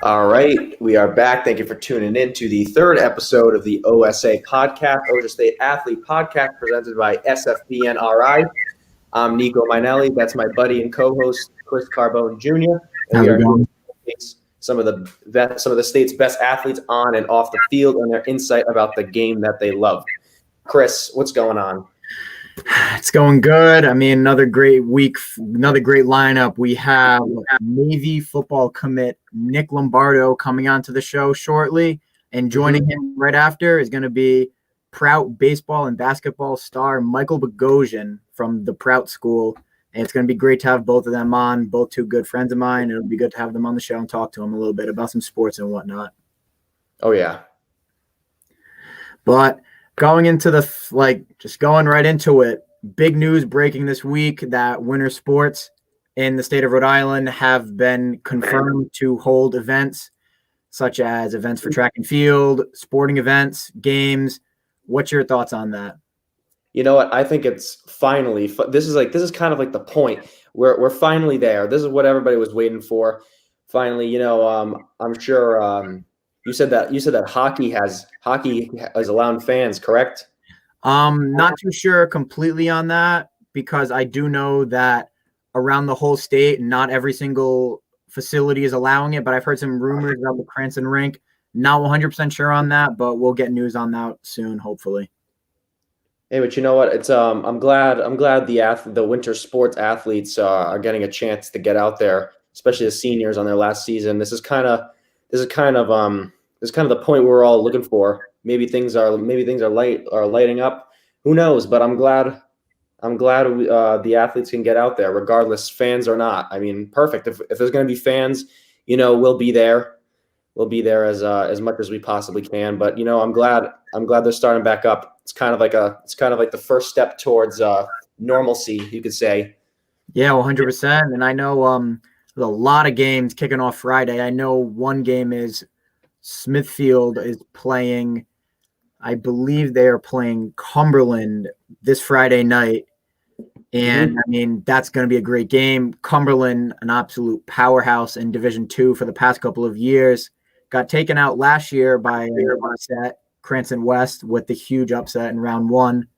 All right, we are back. Thank you for tuning in to the third episode of the OSA podcast, Ocean State Athlete Podcast, presented by SFBNRI. I'm Nico Minelli. That's my buddy and co-host Chris Carbone Jr. And we are going to some of the state's best athletes on and off the field and their insight about the game that they love. Chris, what's going on? It's going good. I mean, another great week, another great lineup. We have Navy football commit Nick Lombardo coming onto the show shortly, and joining him right after is going to be Prout baseball and basketball star Mike Bogosian from the Prout School. And it's going to be great to have both of them on, both two good friends of mine. It'll be good to have them on the show and talk to them a little bit about some sports and whatnot. Oh, yeah. But going into just going right into it, big news breaking this week that winter sports in the state of Rhode Island have been confirmed to hold events such as events for track and field, sporting events, games. What's your thoughts on that? You know what? I think it's finally this is kind of like the point where we're finally there. This is what everybody was waiting for. Finally, I'm sure you said that hockey is allowing fans, correct? Not too sure completely on that, because I do know that around the whole state, not every single facility is allowing it, but I've heard some rumors about the Cranston rink. Not 100% sure on that, but we'll get news on that soon, hopefully. Hey, but you know what? It's I'm glad the winter sports athletes are getting a chance to get out there, especially the seniors on their last season. This is kind of the point we're all looking for. Maybe things are lighting up. Who knows? But I'm glad the athletes can get out there, regardless, fans or not. I mean, perfect. If there's going to be fans, we'll be there. We'll be there as much as we possibly can. But I'm glad they're starting back up. It's kind of like the first step towards normalcy, you could say. Yeah, 100%. And I know there's a lot of games kicking off Friday. I know one game is Smithfield is playing. I believe they are playing Cumberland this Friday night. And I mean, that's going to be a great game. Cumberland, an absolute powerhouse in Division II for the past couple of years, got taken out last year by Cranston West with the huge upset in round one.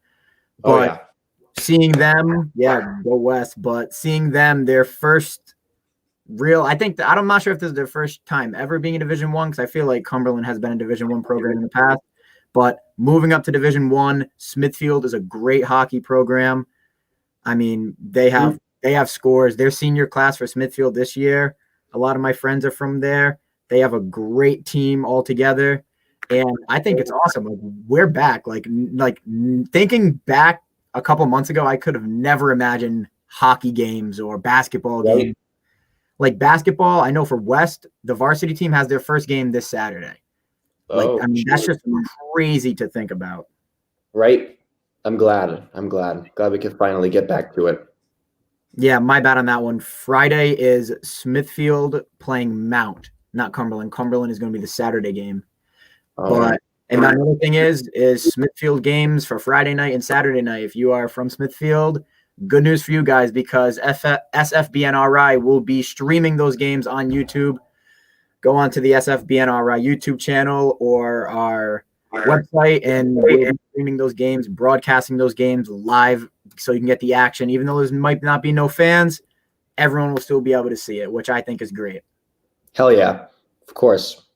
But seeing them, go West, but seeing them their first I'm not sure if this is their first time ever being in Division I, because I feel like Cumberland has been a Division I program in the past. But moving up to Division I, Smithfield is a great hockey program. I mean, they have scores. Their senior class for Smithfield this year, a lot of my friends are from there. They have a great team all together, and I think it's awesome. Like, we're back. Like thinking back a couple months ago, I could have never imagined hockey games or basketball games. Like basketball, I know for West, the varsity team has their first game this Saturday. That's just crazy to think about. Right? I'm glad we can finally get back to it. Yeah, my bad on that one. Friday is Smithfield playing Mount, not Cumberland. Cumberland is going to be the Saturday game. And another thing is Smithfield games for Friday night and Saturday night. If you are from Smithfield, good news for you guys, because SFBNRI will be streaming those games on YouTube. Go on to the SFBNRI YouTube channel or our website, and we'll be streaming those games, broadcasting those games live, so you can get the action. Even though there might not be no fans, everyone will still be able to see it, which I think is great. Hell yeah, of course.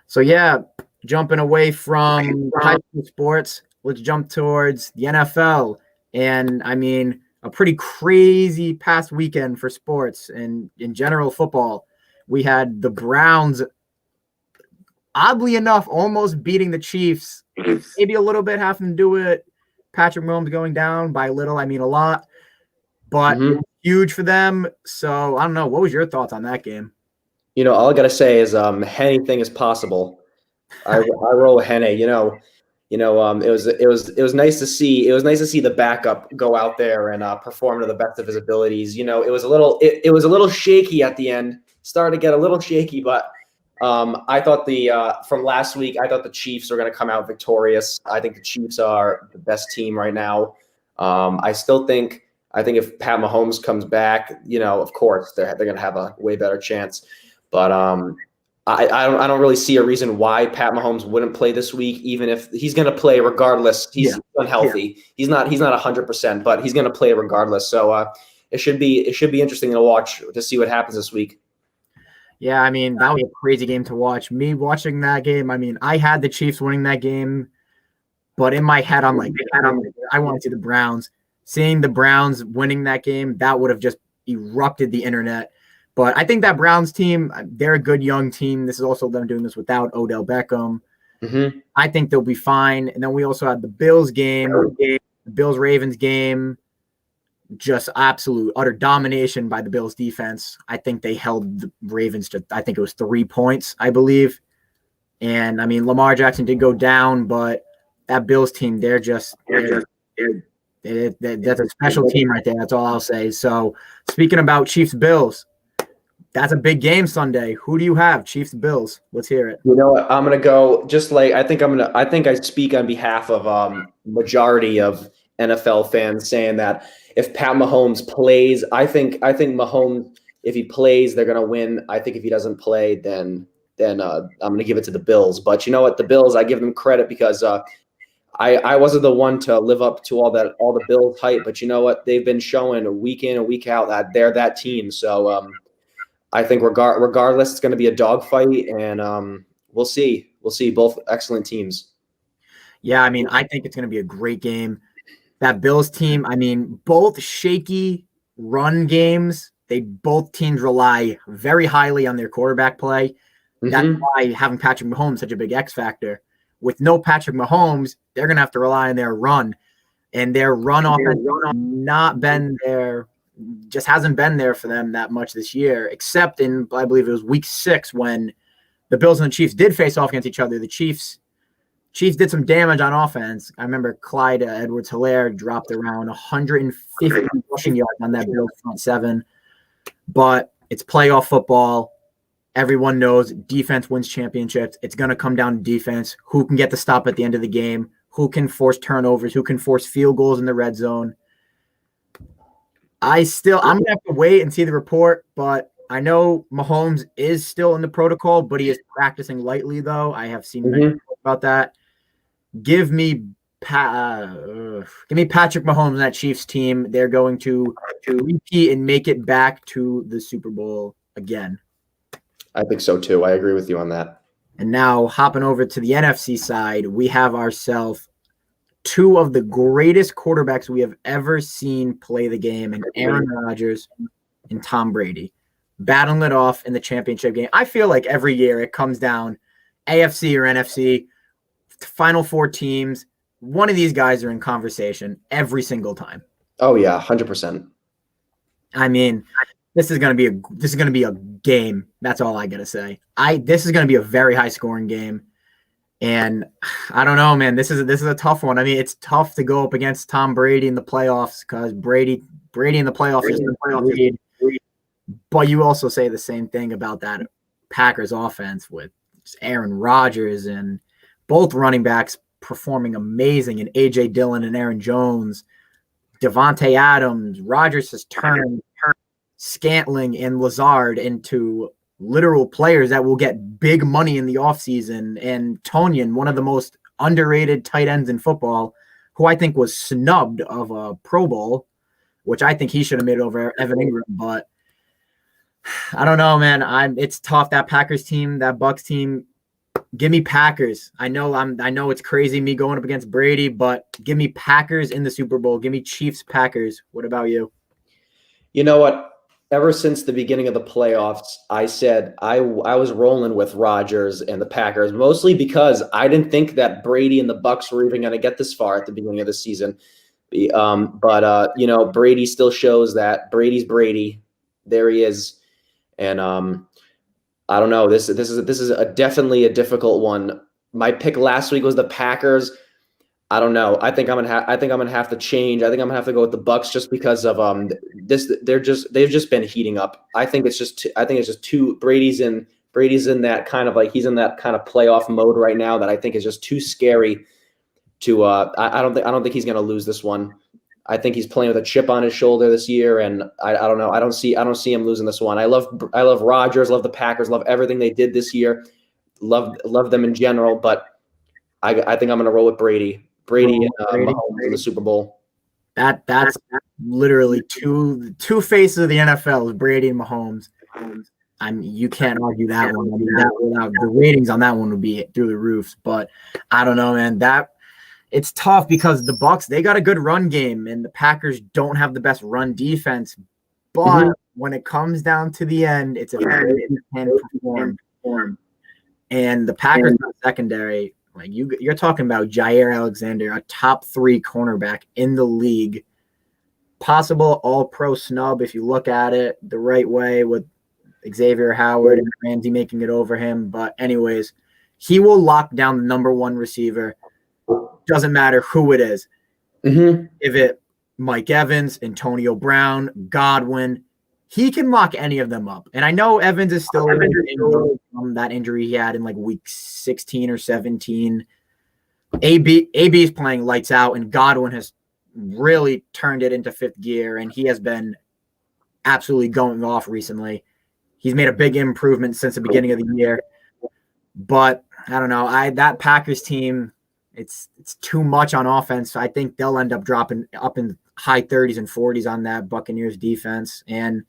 So yeah, jumping away from high school sports, let's jump towards the NFL. And I mean, a pretty crazy past weekend for sports and in general football. We had the Browns, oddly enough, almost beating the Chiefs. Maybe a little bit having to do with Patrick Mahomes going down by a little. I mean, a lot. But huge for them. So, I don't know. What was your thoughts on that game? All I got to say is anything is possible. I roll with Henne. It was nice to see. It was nice to see the backup go out there and perform to the best of his abilities. It was a little shaky at the end. Started to get a little shaky, but I thought from last week, I thought the Chiefs are going to come out victorious. I think the Chiefs are the best team right now. I think if Pat Mahomes comes back, of course they're going to have a way better chance. But I don't really see a reason why Pat Mahomes wouldn't play this week, even if he's going to play regardless. He's unhealthy. Yeah. He's not 100%, but he's going to play regardless. So it should be interesting to watch to see what happens this week. Yeah, I mean, that was a crazy game to watch. Me watching that game, I mean, I had the Chiefs winning that game, but in my head, I'm like, I want to see the Browns. Seeing the Browns winning that game, that would have just erupted the internet. But I think that Browns team, they're a good young team. This is also them doing this without Odell Beckham. Mm-hmm. I think they'll be fine. And then we also had the Bills game, the Bills-Ravens game. Just absolute, utter domination by the Bills defense. I think they held the Ravens to, I think it was 3 points, I believe. And, I mean, Lamar Jackson did go down, but that Bills team, that's a special team right there. That's all I'll say. So, speaking about Chiefs-Bills, that's a big game Sunday. Who do you have? Chiefs, Bills. Let's hear it. You know what? I'm gonna go just like I think I speak on behalf of majority of NFL fans saying that if Pat Mahomes plays, I think Mahomes, if he plays, they're gonna win. I think if he doesn't play, then I'm gonna give it to the Bills. But you know what? The Bills, I give them credit because I wasn't the one to live up to all the Bills hype, but you know what? They've been showing week in and week out that they're that team. So I think regardless, it's going to be a dogfight, and we'll see. We'll see both excellent teams. Yeah, I mean, I think it's going to be a great game. That Bills team, I mean, both shaky run games. Both teams rely very highly on their quarterback play. Mm-hmm. That's why having Patrick Mahomes such a big X factor. With no Patrick Mahomes, they're going to have to rely on their run, and their run offense not been there. Just hasn't been there for them that much this year, except in, I believe it was week 6 when the Bills and the Chiefs did face off against each other. The Chiefs did some damage on offense. I remember Clyde Edwards-Helaire dropped around 150 rushing yards on that Bills front 7. But it's playoff football. Everyone knows defense wins championships. It's going to come down to defense. Who can get the stop at the end of the game? Who can force turnovers? Who can force field goals in the red zone? I'm going to have to wait and see the report, but I know Mahomes is still in the protocol, but he is practicing lightly, though. I have seen many about that. Give me Patrick Mahomes and that Chiefs team. They're going to repeat and make it back to the Super Bowl again. I think so, too. I agree with you on that. And now, hopping over to the NFC side, we have ourselves 2 of the greatest quarterbacks we have ever seen play the game, and Aaron Rodgers and Tom Brady battling it off in the championship game. I feel like every year it comes down AFC or NFC, Final 4 teams. One of these guys are in conversation every single time. Oh yeah, 100%. I mean, this is going to be a game. That's all I got to say. This is going to be a very high scoring game. And I don't know, man. This is a tough one. I mean, it's tough to go up against Tom Brady in the playoffs because Brady in the playoffs is the playoff lead. But you also say the same thing about that Packers offense with Aaron Rodgers and both running backs performing amazing, and A.J. Dillon and Aaron Jones, Devontae Adams. Rodgers has turned Scantling and Lazard into literal players that will get big money in the offseason. And Tonyan, one of the most underrated tight ends in football, who I think was snubbed of a Pro Bowl, which I think he should have made over Evan Ingram. But I don't know, man. It's tough. That Packers team, that Bucs team, give me Packers. I know it's crazy me going up against Brady, but give me Packers in the Super Bowl. Give me Chiefs, Packers. What about you? You know what? Ever since the beginning of the playoffs, I said I was rolling with Rodgers and the Packers, mostly because I didn't think that Brady and the Bucs were even going to get this far at the beginning of the season. But Brady still shows that Brady's Brady. There he is, and I don't know. This is definitely a difficult one. My pick last week was the Packers. I don't know. I think I'm gonna have to change. I think I'm gonna have to go with the Bucs just because of this. They've just been heating up. I think it's just too. Brady's in that kind of like he's in that kind of playoff mode right now that I think is just too scary to. I don't think he's gonna lose this one. I think he's playing with a chip on his shoulder this year, and I don't know. I don't see him losing this one. I love Rodgers, love the Packers, love everything they did this year, love them in general. But I think I'm going to roll with Brady and Mahomes in the Super Bowl. That's literally two faces of the NFL, is Brady and Mahomes. I mean, you can't argue that one. I mean, the ratings on that one would be through the roofs. But I don't know, man. It's tough because the Bucs, they got a good run game, and the Packers don't have the best run defense. But when it comes down to the end, it's a very can perform. And the Packers secondary, like you're talking about Jair Alexander, a top 3 cornerback in the league, possible All-Pro snub if you look at it the right way with Xavier Howard and Ramsey making it over him. But anyways, he will lock down the number 1 receiver. Doesn't matter who it is. If it Mike Evans, Antonio Brown, Godwin, he can lock any of them up. And I know Evans is still from that injury he had in like week 16 or 17. AB is playing lights out, and Godwin has really turned it into 5th gear, and he has been absolutely going off recently. He's made a big improvement since the beginning of the year. But I don't know. That Packers team, it's too much on offense. I think they'll end up dropping up in high 30s and 40s on that Buccaneers defense. And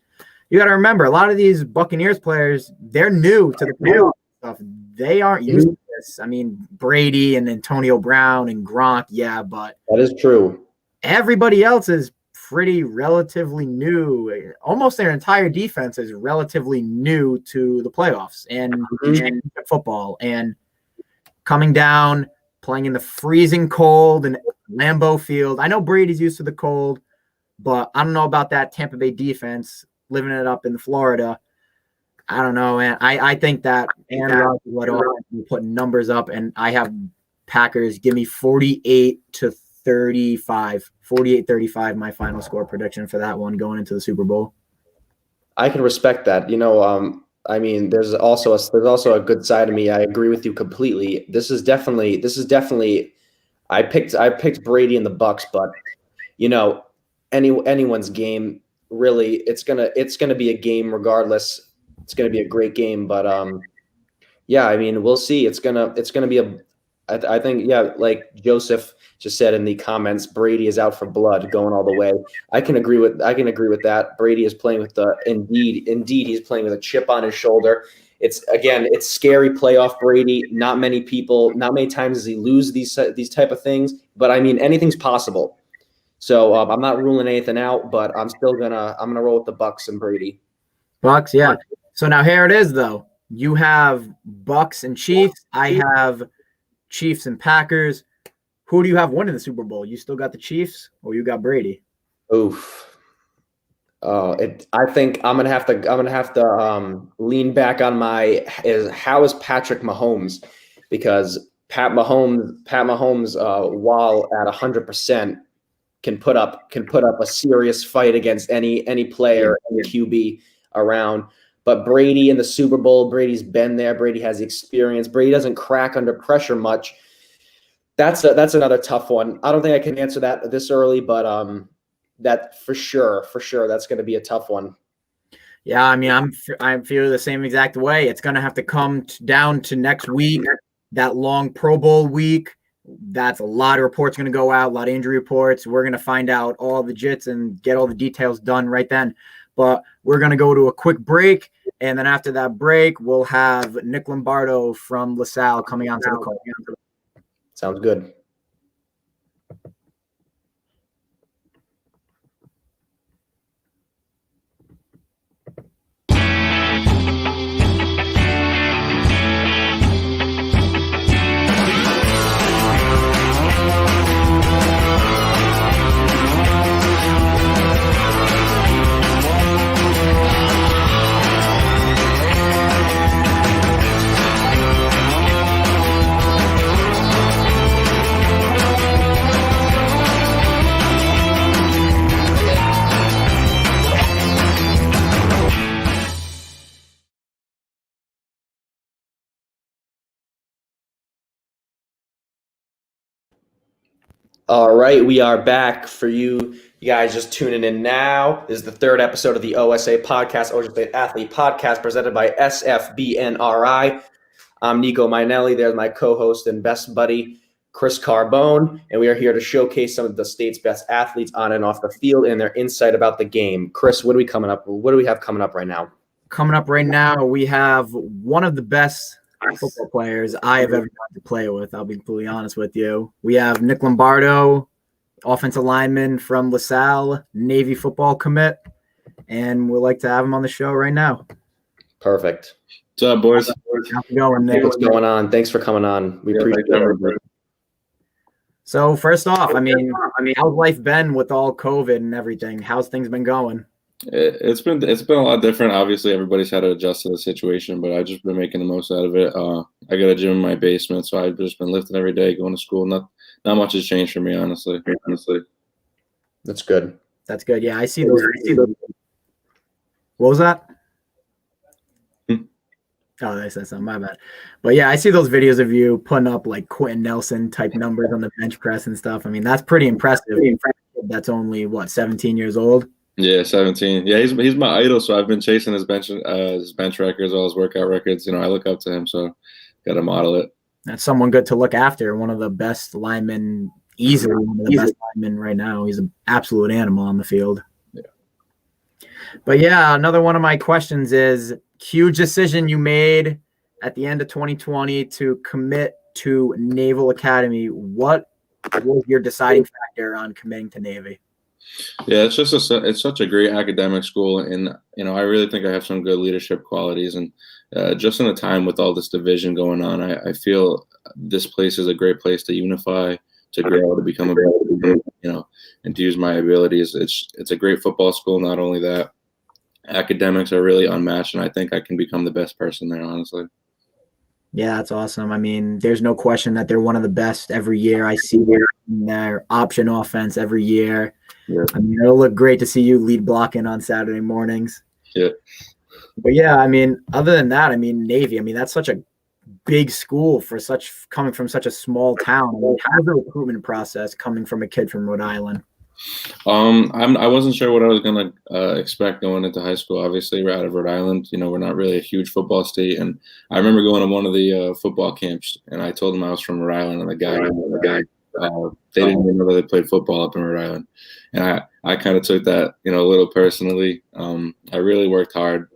you got to remember, a lot of these Buccaneers players, they're new to the playoff stuff. They aren't used to this. I mean, Brady and Antonio Brown and Gronk, yeah, but that is true. Everybody else is pretty relatively new. Almost their entire defense is relatively new to the playoffs and football. And coming down, playing in the freezing cold in Lambeau Field. I know Brady's used to the cold, but I don't know about that Tampa Bay defense living it up in Florida. I don't know, man. I think that Aaron Rodgers will put numbers up, and I have Packers give me 48-35, my final score prediction for that one going into the Super Bowl. I can respect that. I mean, there's also a good side of me. I agree with you completely. This is definitely. I picked Brady and the Bucs, but anyone's game. Really, it's gonna be a game regardless. It's gonna be a great game, but yeah. I mean, we'll see. It's gonna be I think, yeah, like Joseph just said in the comments, Brady is out for blood, going all the way. I can agree with that. Brady is playing with indeed he's playing with a chip on his shoulder. It's scary playoff Brady. Not many times does he lose these type of things, but I mean, anything's possible. So I'm not ruling anything out, but I'm gonna roll with the Bucs and Brady. Bucs, yeah. So now here it is, though. You have Bucs and Chiefs. I have Chiefs and Packers. Who do you have winning the Super Bowl? You still got the Chiefs, or you got Brady? Oof. I think I'm gonna have to lean back on how is Patrick Mahomes, because Pat Mahomes while at 100% can put up a serious fight against any player, any QB around. But Brady in the Super Bowl, Brady's been there. Brady has experience. Brady doesn't crack under pressure much. That's another tough one. I don't think I can answer that this early, but that for sure, that's going to be a tough one. Yeah, I mean, I feel the same exact way. It's going to have to come down to next week, that long Pro Bowl week. That's a lot of reports going to go out, a lot of injury reports. We're going to find out all the jits and get all the details done right then. But we're going to go to a quick break, and then after that break, we'll have Nick Lombardo from LaSalle coming on to the call. Sounds good. All right, we are back for you You guys just tuning in now. This is the third episode of the OSA podcast, Ocean State Athlete Podcast, presented by SFBNRI. I'm Nico Mainelli. There's my co-host and best buddy, Chris Carbone, and we are here to showcase some of the state's best athletes on and off the field and their insight about the game. Chris, what do we have coming up right now? Coming up right now, we have one of the best football players I have ever gotten to play with. I'll be completely honest with you. We have Nick Lombardo, offensive lineman from Salle, Navy football commit, and we'd like to have him on the show right now. Perfect. What's up, boys? How's it going, Nick? What's going on? Thanks for coming on. We appreciate it. So first off, I mean, how's life been with all COVID and everything? How's things been going? It's been a lot different. Obviously, everybody's had to adjust to the situation, but I've just been making the most out of it. I got a gym in my basement, so I've just been lifting every day, going to school. Not much has changed for me, honestly. That's good. That's good. Yeah, I see those. What was that? Oh, they said something. My bad. But yeah, I see those videos of you putting up like Quentin Nelson type numbers on the bench press and stuff. I mean, that's pretty impressive. That's only 17 years old. Yeah, 17. Yeah, he's my idol, so I've been chasing his bench records, all his workout records. I look up to him, so got to model it. That's someone good to look after. One of the best linemen, easily one of the best linemen right now. He's an absolute animal on the field. Yeah. But yeah, another one of my questions is huge decision you made at the end of 2020 to commit to Naval Academy. What was your deciding factor on committing to Navy? Yeah, it's such a great academic school, and I really think I have some good leadership qualities. And just in a time with all this division going on, I feel this place is a great place to unify, to grow, to become a better, and to use my abilities. It's a great football school. Not only that, academics are really unmatched, and I think I can become the best person there, honestly. Yeah, that's awesome. I mean, there's no question that they're one of the best every year. I see their option offense every year. Yeah. I mean, it'll look great to see you lead blocking on Saturday mornings. Yeah. But yeah, I mean, other than that, I mean, Navy, I mean, that's such a big school for coming from such a small town. I mean, how's the recruitment process coming from a kid from Rhode Island? I wasn't sure what I was gonna expect going into high school. Obviously, we're out of Rhode Island. We're not really a huge football state. And I remember going to one of the football camps, and I told them I was from Rhode Island, and the guy, they didn't even know that they played football up in Rhode Island. And I kind of took that, a little personally. I really worked hard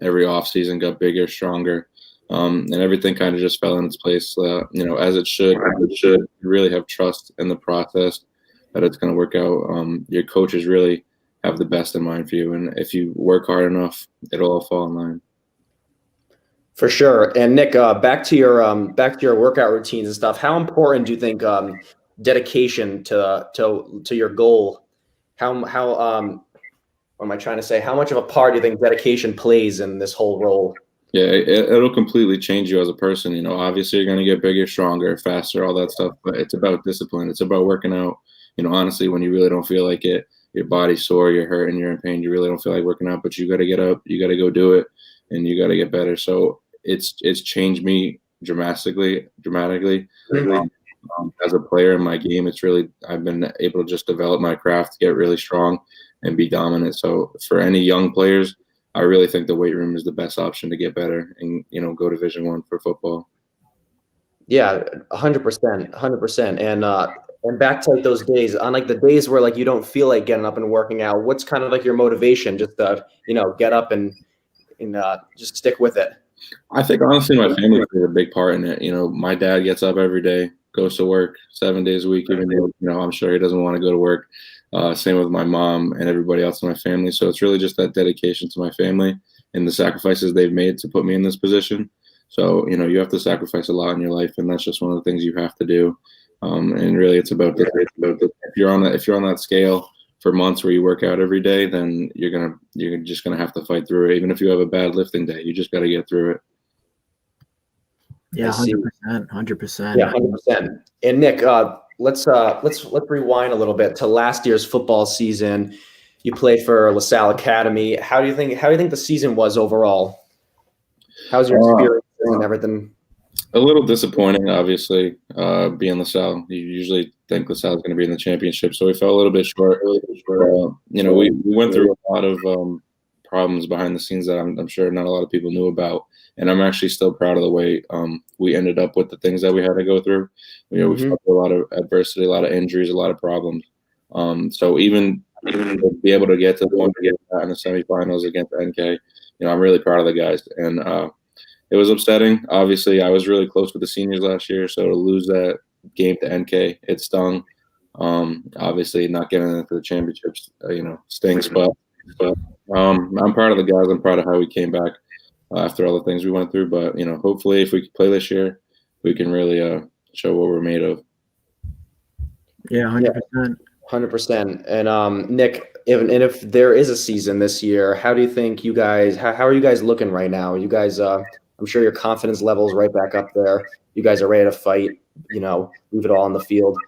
every off season, got bigger, stronger, and everything kind of just fell in its place. As it should. You really have trust in the process that it's going to work out. Your coaches really have the best in mind for you, and if you work hard enough, it'll all fall in line. For sure. And Nick, back to your workout routines and stuff. How important do you think dedication to your goal? How what am I trying to say? How much of a part do you think dedication plays in this whole role? Yeah, it'll completely change you as a person. Obviously you're going to get bigger, stronger, faster, all that stuff. But it's about discipline. It's about working out. Honestly, when you really don't feel like it, your body's sore, you're hurting, you're in pain, you really don't feel like working out, but you got to get up, you got to go do it, and you got to get better. So it's changed me dramatically. As a player in my game, I've been able to just develop my craft, get really strong, and be dominant. So for any young players, I really think the weight room is the best option to get better and go Division I for football. Yeah, 100%. And back to like those days, on like the days where like you don't feel like getting up and working out, what's kind of like your motivation just to get up and just stick with it? I think honestly my family plays a big part in it. My dad gets up every day, goes to work 7 days a week, even though I'm sure he doesn't want to go to work. Same with my mom and everybody else in my family. So it's really just that dedication to my family and the sacrifices they've made to put me in this position. So you have to sacrifice a lot in your life, and that's just one of the things you have to do. And really, it's about if you're on that scale for months where you work out every day, then you're just gonna have to fight through it. Even if you have a bad lifting day, you just got to get through it. Yeah, 100%. Yeah, 100%. And Nick, let's rewind a little bit to last year's football season. You played for LaSalle Academy. How do you think the season was overall? How's your experience and everything? A little disappointing, obviously, being LaSalle. You usually think LaSalle is going to be in the championship. So we fell a little bit short. We went through a lot of problems behind the scenes that I'm sure not a lot of people knew about. And I'm actually still proud of the way we ended up with the things that we had to go through. We felt a lot of adversity, a lot of injuries, a lot of problems. So even to be able to get to the point to get that in the semifinals against NK, I'm really proud of the guys. And it was upsetting. Obviously, I was really close with the seniors last year, so to lose that game to NK, it stung. Obviously, not getting into the championships, stings. But I'm proud of the guys. I'm proud of how we came back after all the things we went through. But hopefully, if we play this year, we can really show what we're made of. Yeah, 100%. 100%. And Nick, if there is a season this year, how do you think you guys? How are you guys looking right now? You guys, I'm sure your confidence level is right back up there. You guys are ready to fight. Leave it all on the field.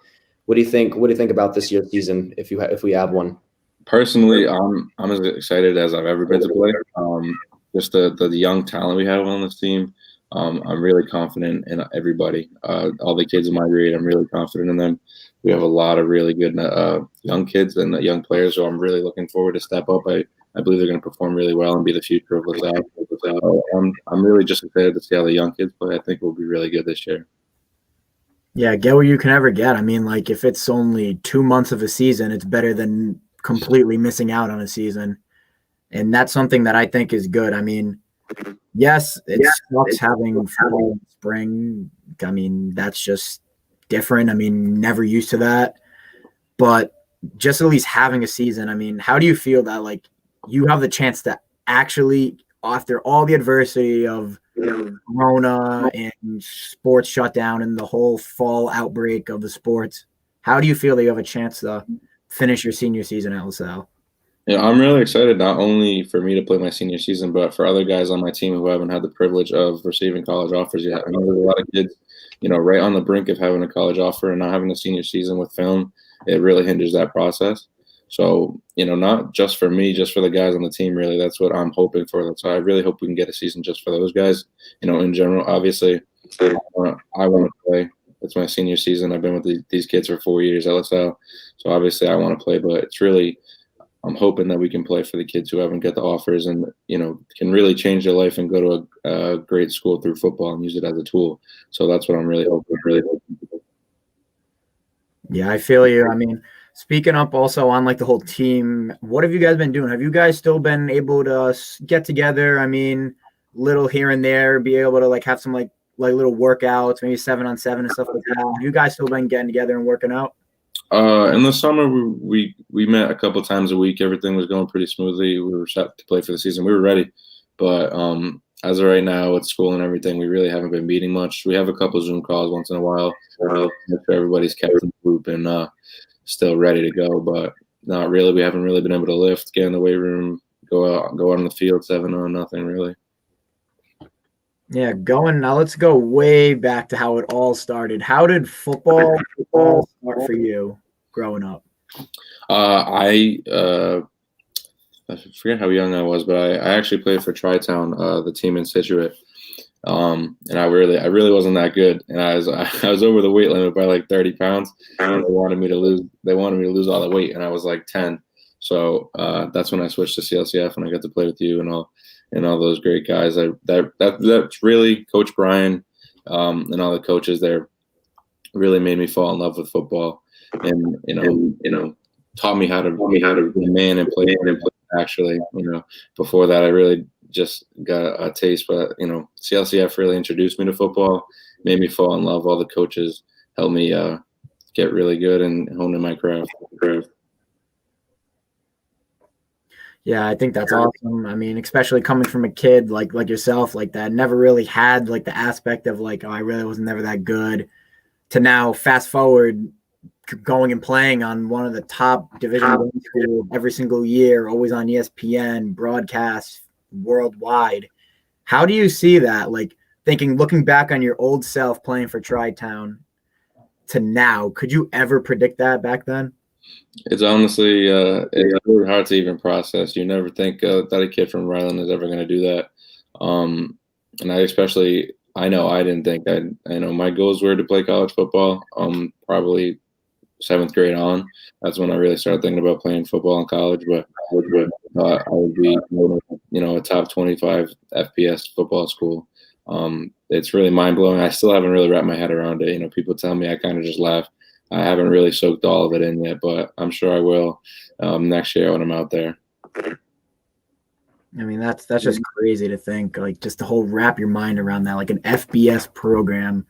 What do you think? What do you think about this year's season if we have one? Personally, I'm as excited as I've ever been to play. Just the young talent we have on this team. I'm really confident in everybody. All the kids in my grade, I'm really confident in them. We have a lot of really good young kids and young players, so I'm really looking forward to step up. I believe they're going to perform really well and be the future of LaSalle. I'm really just excited to see how the young kids play. I think we'll be really good this year. Yeah, get what you can ever get. I mean, like if it's only 2 months of a season, it's better than completely missing out on a season. And that's something that I think is good. I mean, yes, it sucks having fall in spring. I mean, that's just different. I mean, never used to that. But just at least having a season, I mean, how do you feel that like you have the chance to actually, after all the adversity of Corona and sports shutdown and the whole fall outbreak of the sports, how do you feel that you have a chance to finish your senior season at LaSalle? Yeah, I'm really excited not only for me to play my senior season, but for other guys on my team who haven't had the privilege of receiving college offers yet. I know there's a lot of kids, right on the brink of having a college offer and not having a senior season with film. It really hinders that process. So, not just for me, just for the guys on the team, really, that's what I'm hoping for. So I really hope we can get a season just for those guys. In general, obviously, I want to play. It's my senior season. I've been with these kids for 4 years at LaSalle. So obviously I want to play, but it's really – I'm hoping that we can play for the kids who haven't got the offers and, can really change their life and go to a great school through football and use it as a tool. So that's what I'm really hoping. Yeah, I feel you. I mean, speaking up also on like the whole team, what have you guys been doing? Have you guys still been able to get together? I mean, little here and there, be able to like have some like little workouts, maybe 7-on-7 and stuff like that. Have you guys still been getting together and working out? In the summer, we met a couple times a week. Everything was going pretty smoothly. We were set to play for the season. We were ready. But as of right now, with school and everything, we really haven't been meeting much. We have a couple Zoom calls once in a while. Make sure everybody's kept in the loop and still ready to go. But not really. We haven't really been able to lift, get in the weight room, go out on the field, 7-on, nothing really. Yeah, let's go way back to how it all started. How did football start for you growing up? I forget how young I was, but I actually played for Tri-Town, the team in Scituate. And I really wasn't that good. And I was over the weight limit by like 30 pounds. And they wanted me to lose all the weight, and I was like 10. So that's when I switched to CLCF, and I got to play with you and all those great guys. That's really Coach Brian and all the coaches there really made me fall in love with football, and taught me how to be a man and play. Actually, before that, I really just got a taste. But CLCF really introduced me to football, made me fall in love. All the coaches helped me get really good and hone in my craft. Yeah, I think that's awesome. I mean, especially coming from a kid like yourself, like that never really had like the aspect of like, oh, I really was never that good, to now fast forward going and playing on one of the top Division I schools every single year, always on ESPN, broadcast worldwide. How do you see that? Like looking back on your old self playing for Tri-Town to now, could you ever predict that back then? It's honestly it's really hard to even process. You never think that a kid from Rhode Island is ever going to do that. And I know I didn't think I know my goals were to play college football. Probably 7th grade on. That's when I really started thinking about playing football in college. But I would be, a top 25 FBS football school. It's really mind blowing. I still haven't really wrapped my head around it. People tell me, I kind of just laugh. I haven't really soaked all of it in yet, but I'm sure I will next year when I'm out there. I mean, that's just crazy to think, like, just the whole wrap your mind around that, like an FBS program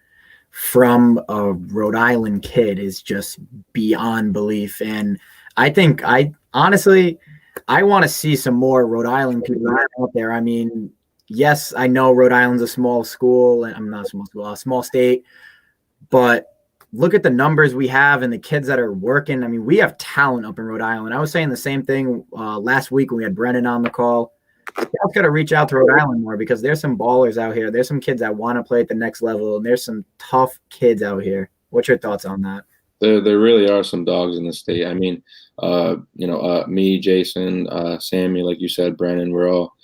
from a Rhode Island kid is just beyond belief. And I think I want to see some more Rhode Island people out there. I mean, yes, I know Rhode Island's a small school, and I'm not a small school, a small state, but look at the numbers we have and the kids that are working. I mean, we have talent up in Rhode Island. I was saying the same thing last week when we had Brennan on the call. I've got to reach out to Rhode Island more because there's some ballers out here. There's some kids that want to play at the next level, and there's some tough kids out here. What's your thoughts on that? There really are some dogs in the state. I mean, me, Jason, Sammy, like you said, Brennan, we're all,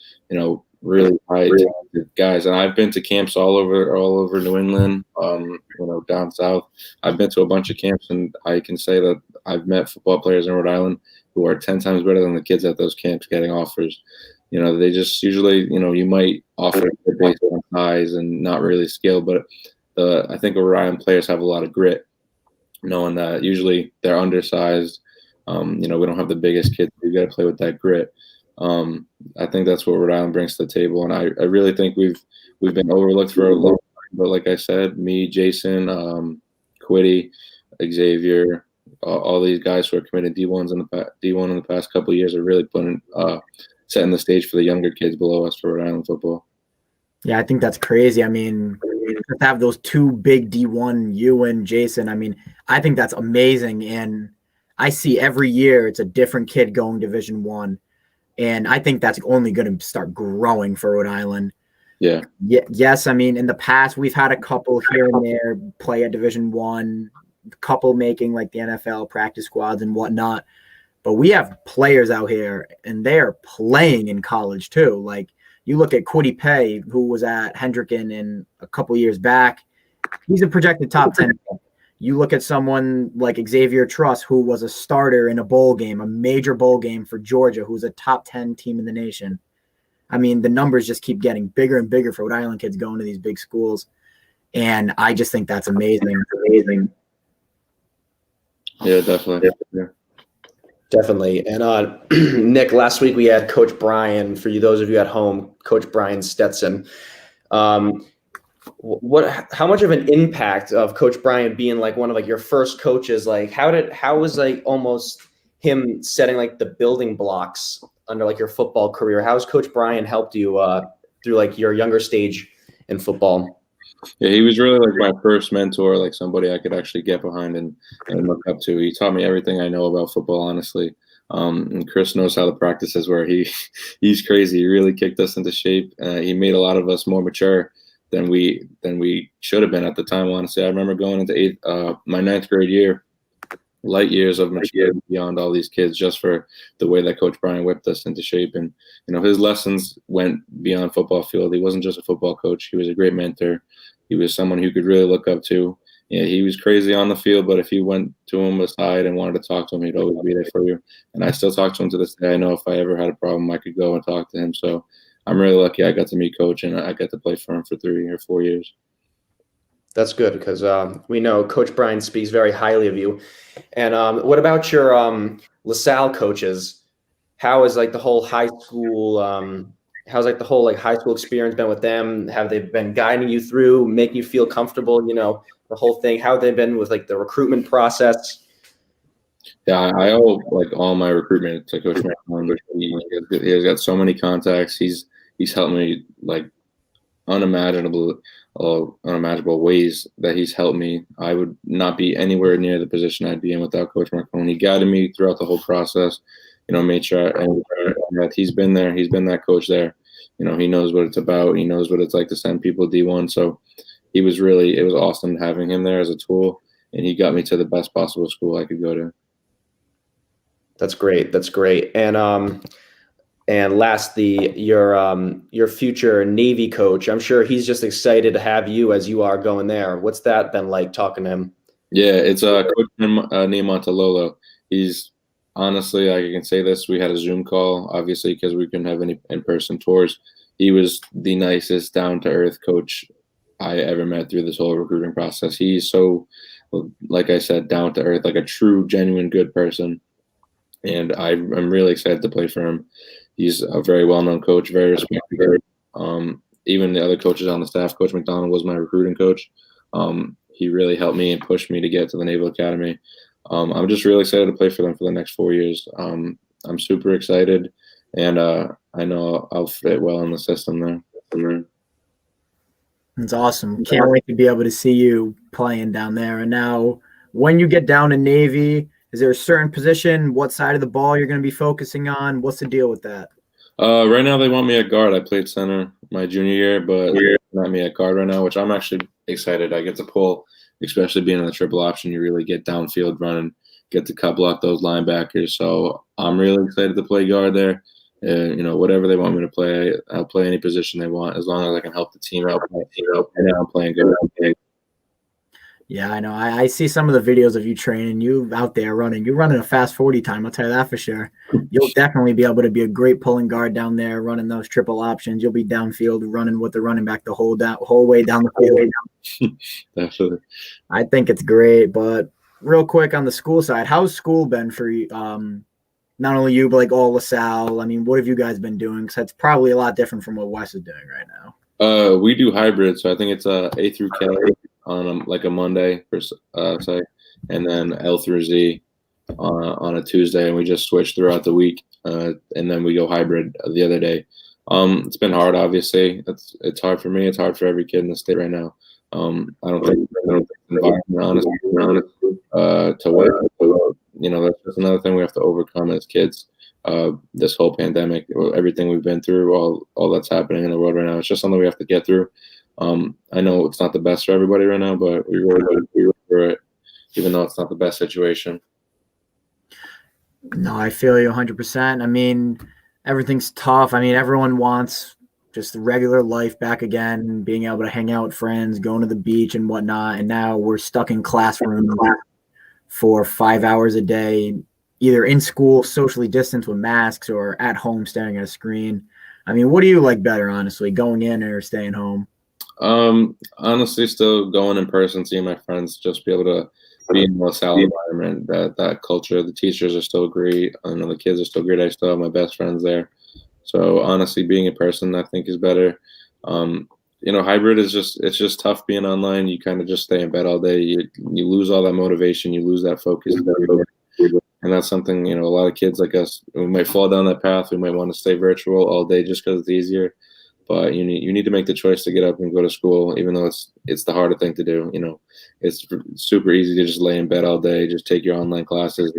really high talented guys. And I've been to camps all over New England, down south. I've been to a bunch of camps, and I can say that I've met football players in Rhode Island who are 10 times better than the kids at those camps getting offers. They just usually, you might offer based on size and not really skill, but I think Rhode Island players have a lot of grit, knowing that usually they're undersized. We don't have the biggest kids. You got to play with that grit. I think that's what Rhode Island brings to the table, and I really think we've been overlooked for a long time. But like I said, me, Jason, Quiddy, Xavier, all these guys who are committed D1 in the past couple of years are really setting the stage for the younger kids below us for Rhode Island football. Yeah, I think that's crazy. I mean, to have those two big D1, you and Jason, I mean, I think that's amazing. And I see every year it's a different kid going Division I. And I think that's only going to start growing for Rhode Island. Yeah. Yes, I mean, in the past, we've had a couple here and there play at Division I, a couple making like the NFL practice squads and whatnot. But we have players out here, and they are playing in college too. Like, you look at Quiddy Pay, who was at Hendricken in a couple years back. He's a projected top 10. You look at someone like Xavier Truss, who was a starter in a bowl game, a major bowl game for Georgia, who's a top 10 team in the nation. I mean, the numbers just keep getting bigger and bigger for Rhode Island kids going to these big schools. And I just think that's amazing. Yeah, definitely. Yeah. Definitely. And Nick, last week we had Coach Brian, for those of you at home, Coach Brian Stetson. How much of an impact of Coach Brian being like one of like your first coaches? Like how was like almost him setting like the building blocks under like your football career? How has Coach Brian helped you through like your younger stage in football? Yeah, he was really like my first mentor, like somebody I could actually get behind and look up to. He taught me everything I know about football, honestly. And Chris knows how the practices were. He's crazy. He really kicked us into shape. He made a lot of us more mature than we should have been at the time, honestly. I remember going into my 9th grade year, light years of maturity beyond all these kids, just for the way that Coach Brian whipped us into shape. And his lessons went beyond football field. He wasn't just a football coach. He was a great mentor. He was someone who could really look up to. Yeah, he was crazy on the field, but if you went to him aside and wanted to talk to him, he'd always be there for you. And I still talk to him to this day. I know if I ever had a problem, I could go and talk to him. So I'm really lucky I got to meet Coach, and I got to play for him for 3 or 4 years. That's good, because we know Coach Brian speaks very highly of you. And what about your LaSalle coaches? How is like the whole high school how's like the whole like high school experience been with them? Have they been guiding you through, making you feel comfortable, the whole thing? How have they been with like the recruitment process? Yeah, I owe like all my recruitment to Coach McClellan. He has got so many contacts. He's helped me like unimaginable ways that he's helped me. I would not be anywhere near the position I'd be in without Coach McClellan. He guided me throughout the whole process. Made sure that he's been there. He's been that coach there. He knows what it's about. He knows what it's like to send people D1. So it was awesome having him there as a tool, and he got me to the best possible school I could go to. That's great. And lastly, your future Navy coach, I'm sure he's just excited to have you as you are going there. What's that been like talking to him? Yeah, it's Coach Niamontalolo. He's honestly, I can say this. We had a Zoom call, obviously, because we couldn't have any in-person tours. He was the nicest, down-to-earth coach I ever met through this whole recruiting process. He's so, like I said, down-to-earth, like a true, genuine, good person. And I'm really excited to play for him. He's a very well-known coach, very respected. Even the other coaches on the staff, Coach McDonald was my recruiting coach. He really helped me and pushed me to get to the Naval Academy. I'm just really excited to play for them for the next 4 years. I'm super excited, and I know I'll fit well in the system there. It's awesome. Can't wait to be able to see you playing down there. And now, when you get down to Navy, is there a certain position, what side of the ball you're going to be focusing on? What's the deal with that? Right now, they want me at guard. I played center my junior year, but they're not me at guard right now, which I'm actually excited. I get to pull, especially being in the triple option. You really get downfield running, get to cut block those linebackers. So I'm really excited to play guard there. Whatever they want me to play, I'll play any position they want as long as I can help the team out. And now I'm playing good. Yeah, I know. I see some of the videos of you training, you out there running. You're running a fast 40 time, I'll tell you that for sure. You'll definitely be able to be a great pulling guard down there, running those triple options. You'll be downfield running with the running back the whole way down the field. Definitely. I think it's great. But real quick on the school side, how's school been for you? Not only you, but like all LaSalle. I mean, what have you guys been doing? Because that's probably a lot different from what Wes is doing right now. We do hybrid, so I think it's A through K on a Monday, say, and then L through Z on a Tuesday, and we just switch throughout the week, and then we go hybrid the other day. It's been hard, obviously. It's hard for me. It's hard for every kid in the state right now. I don't think the environment, honestly, to work. That's just another thing we have to overcome as kids. This whole pandemic, everything we've been through, all that's happening in the world right now, it's just something we have to get through. I know it's not the best for everybody right now, but we work through it, even though it's not the best situation. No, I feel you 100%. I mean, everything's tough. I mean, everyone wants just regular life back again, being able to hang out with friends, going to the beach and whatnot. And now we're stuck in classrooms for 5 hours a day, either in school, socially distanced with masks, or at home staring at a screen. I mean, what do you like better, honestly, going in or staying home? Honestly, still going in person, seeing my friends, just be able to be in the Salle environment, that culture. The teachers are still great. I know the kids are still great. I still have my best friends there. So honestly, being in person, I think, is better. Hybrid is just tough being online. You kind of just stay in bed all day. You lose all that motivation. You lose that focus. And that's something, a lot of kids like us, we might fall down that path. We might want to stay virtual all day just because it's easier. But you need to make the choice to get up and go to school, even though it's the harder thing to do. It's super easy to just lay in bed all day, just take your online classes.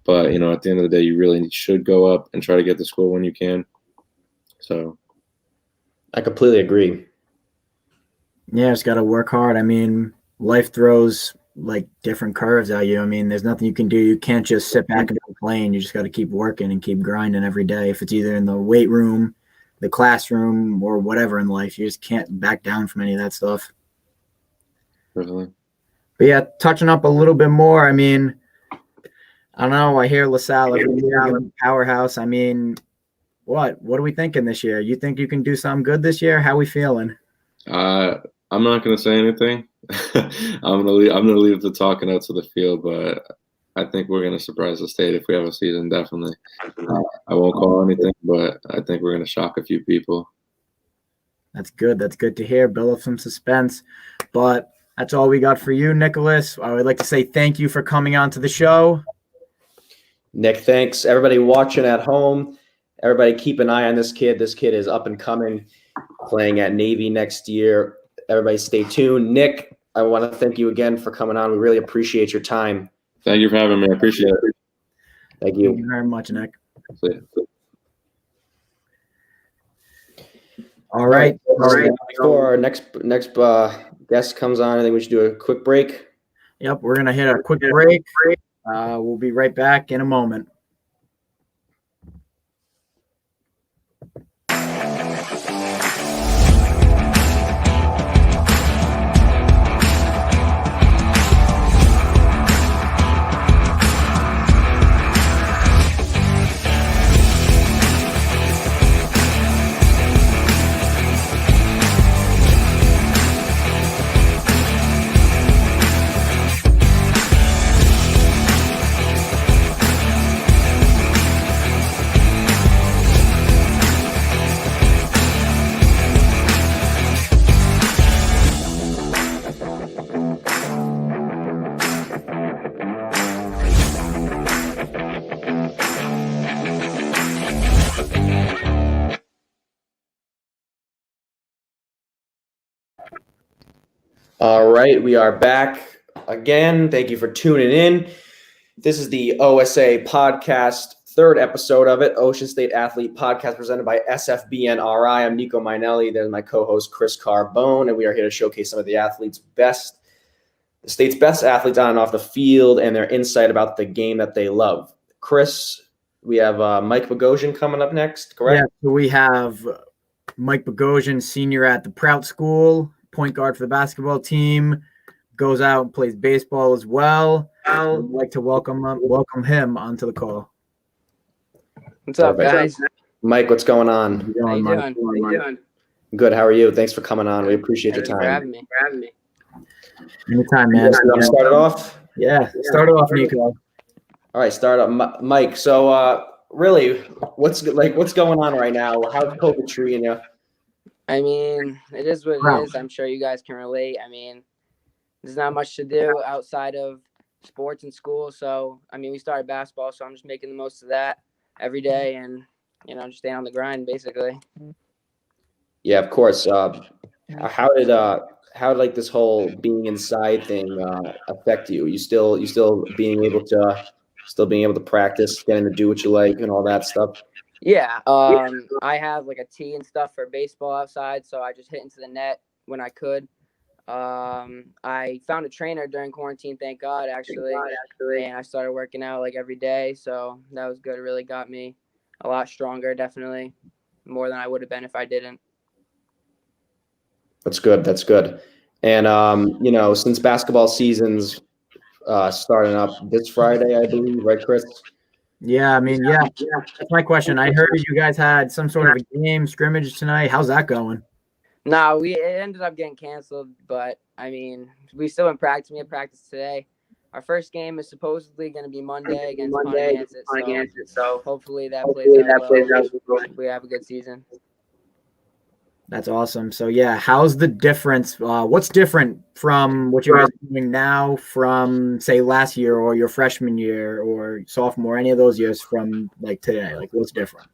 But at the end of the day, you really should go up and try to get to school when you can. So, I completely agree. Yeah, just got to work hard. I mean, life throws like different curves at you. I mean, there's nothing you can do. You can't just sit back and complain. You just got to keep working and keep grinding every day. If it's either in the weight room, the classroom, or whatever in life, you just can't back down from any of that stuff. Really? But yeah, touching up a little bit more. I mean, I don't know. I hear LaSalle every year, powerhouse. I mean, what are we thinking this year? You think you can do something good this year? How we feeling? I'm not gonna say anything. I'm gonna leave the talking out to the field, but I think we're gonna surprise the state if we have a season. Definitely. I won't call anything, but I think we're gonna shock a few people. That's good. That's good to hear. Build up some suspense. But that's all we got for you, Nicholas. I would like to say thank you for coming on to the show. Nick, thanks. Everybody watching at home, everybody keep an eye on this kid. This kid is up and coming, playing at Navy next year. Everybody stay tuned. Nick, I want to thank you again for coming on. We really appreciate your time. Thank you for having me. I appreciate it. Thank you. Thank you very much, Nick. All right. Before our next guest comes on, I think we should do a quick break. Yep, we're going to hit a quick break. We'll be right back in a moment. All right, we are back again. Thank you for tuning in. This is the OSA podcast, third episode of it, Ocean State Athlete Podcast presented by SFBNRI. I'm Nico Minelli. There's my co-host, Chris Carbone, and we are here to showcase some of the state's best athletes on and off the field and their insight about the game that they love. Chris, we have Mike Bogosian coming up next, correct? Yeah, so we have Mike Bogosian, senior at the Prout School, point guard for the basketball team, goes out and plays baseball as well. I'd like to welcome him onto the call. What's up, guys? Mike, what's going on? How you doing? Good. How are you? Thanks for coming on. We appreciate your Thanks for time. having me. Anytime, man. You want to start it off? Yeah, start it off, Nico. All right, start up, Mike. So, really, what's going on right now? How's COVID treating you? I mean, it is what it is. I'm sure you guys can relate. I mean, there's not much to do outside of sports and school. So, I mean, we started basketball, so I'm just making the most of that every day and, just staying on the grind, basically. Yeah, of course. How did like this whole being inside thing affect you? You still being able to practice, getting to do what you like and all that stuff? Yeah, I have like a tee and stuff for baseball outside, so I just hit into the net when I could. I found a trainer during quarantine, thank God, actually, and I started working out like every day, so that was good. It really got me a lot stronger, definitely, more than I would have been if I didn't. That's good. And since basketball season's starting up this Friday, I believe, right, Chris? Yeah, I mean, yeah. That's my question. I heard you guys had some sort of a game scrimmage tonight. How's that going? No, it ended up getting canceled, but I mean, we still in practice. We had practice today. Our first game is supposedly going to be Monday against Pontiac, so hopefully that plays out well. We have a good season. That's awesome. So, yeah, how's the difference? What's different from what you guys are doing now from, say, last year or your freshman year or sophomore, any of those years from, like, today? Like, what's different?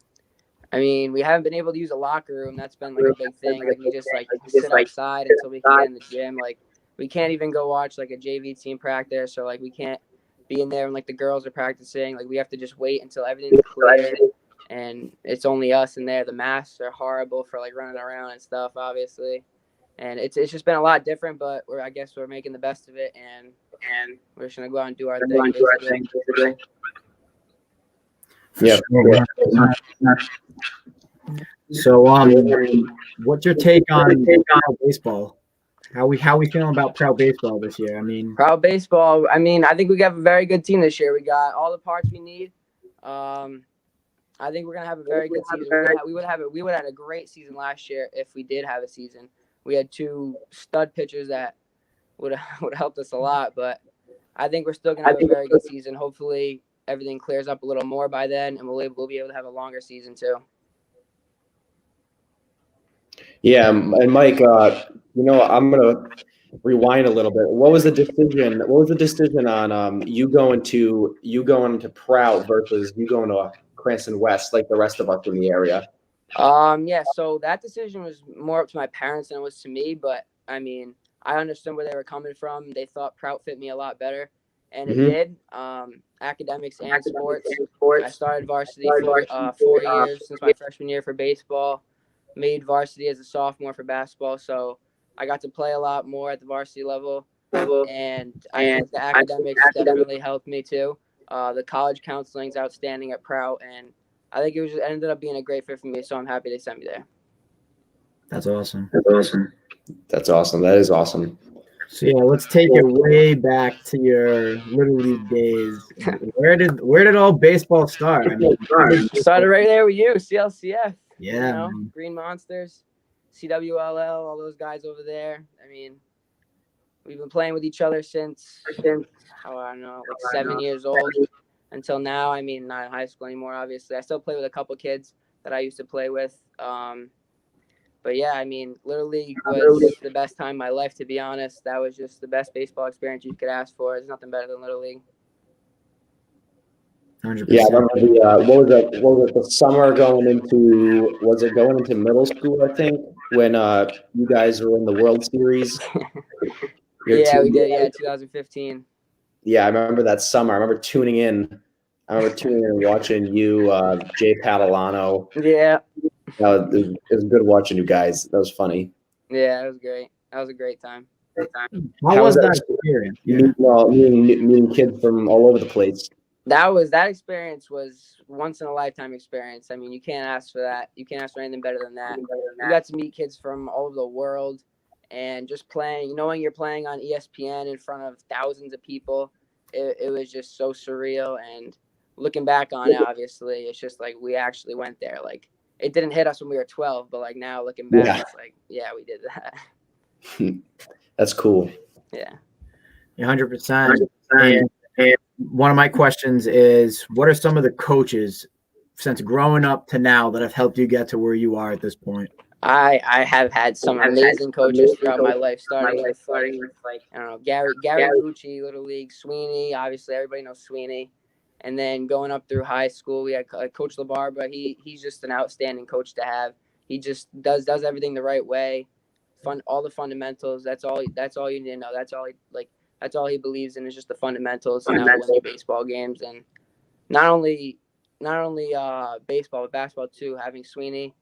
I mean, we haven't been able to use a locker room. That's been, like, a big thing. Like, we just, like, sit outside until we can get in the gym. Like, we can't even go watch, like, a JV team practice or, like, we can't be in there when, like, the girls are practicing. Like, we have to just wait until everything's clear. And it's only us in there. The masks are horrible for like running around and stuff, obviously. And it's just been a lot different, but I guess we're making the best of it, and we're just gonna go out and do our thing. Basically. Yeah. So, what's your take on baseball? How we feeling about Prout baseball this year? I mean, Prout baseball. I mean, I think we have a very good team this year. We got all the parts we need. I think we're gonna have a very good season. We would have had a great season last year if we did have a season. We had two stud pitchers that would have helped us a lot, but I think we're still gonna have a very good season. Hopefully, everything clears up a little more by then, and we'll be able to have a longer season too. Yeah, and Mike, I'm gonna rewind a little bit. What was the decision on you going to Prout versus you going to Cranston West, like the rest of us in the area? Yeah, so that decision was more up to my parents than it was to me, but I mean, I understood where they were coming from. They thought Prout fit me a lot better, and it did. Academics and sports. I started varsity for 4 years since my freshman year for baseball, made varsity as a sophomore for basketball, so I got to play a lot more at the varsity level, and I think the academics definitely helped me too. The college counseling is outstanding at Prout, and I think it ended up being a great fit for me, so I'm happy they sent me there. That's awesome. That is awesome. So, yeah, let's take it way back to your Little League days. Where did all baseball start? I mean, started right there with you, CLCF. Yeah. Green Monsters, CWLL, all those guys over there. I mean, we've been playing with each other since I don't know, like 7 years old until now. I mean, not in high school anymore, obviously. I still play with a couple kids that I used to play with. But yeah, I mean, Little League was the best time of my life, to be honest. That was just the best baseball experience you could ask for. There's nothing better than Little League. 100%. Yeah, I remember what was it, the summer going into middle school, I think, when you guys were in the World Series? Yeah, we did. Yeah, 2015. Yeah, I remember that summer. I remember tuning in. And watching you, Jay Padalano. Yeah. It was good watching you guys. That was funny. Yeah, it was great. That was a great time. How was that experience? Yeah. Meeting kids from all over the place. That experience was once in a lifetime experience. I mean, you can't ask for that. You can't ask for anything better than that. You got to meet kids from all over the world, and just playing, knowing you're playing on ESPN in front of thousands of people. It was just so surreal. And looking back on it, obviously, it's just like we actually went there. Like, it didn't hit us when we were 12, but like now looking back, it's like, yeah, we did that. That's cool. Yeah. 100%. And one of my questions is, what are some of the coaches since growing up to now that have helped you get to where you are at this point? I have had some amazing coaches throughout my life, starting with like I don't know, Gary Gucci, Little League, Sweeney. Obviously, everybody knows Sweeney. And then going up through high school, we had Coach Lombardo. He's just an outstanding coach to have. He just does everything the right way. All the fundamentals. That's all you need to know. That's all he believes in is just the fundamentals, and that will win you baseball games. And not only baseball, but basketball too. Having Sweeney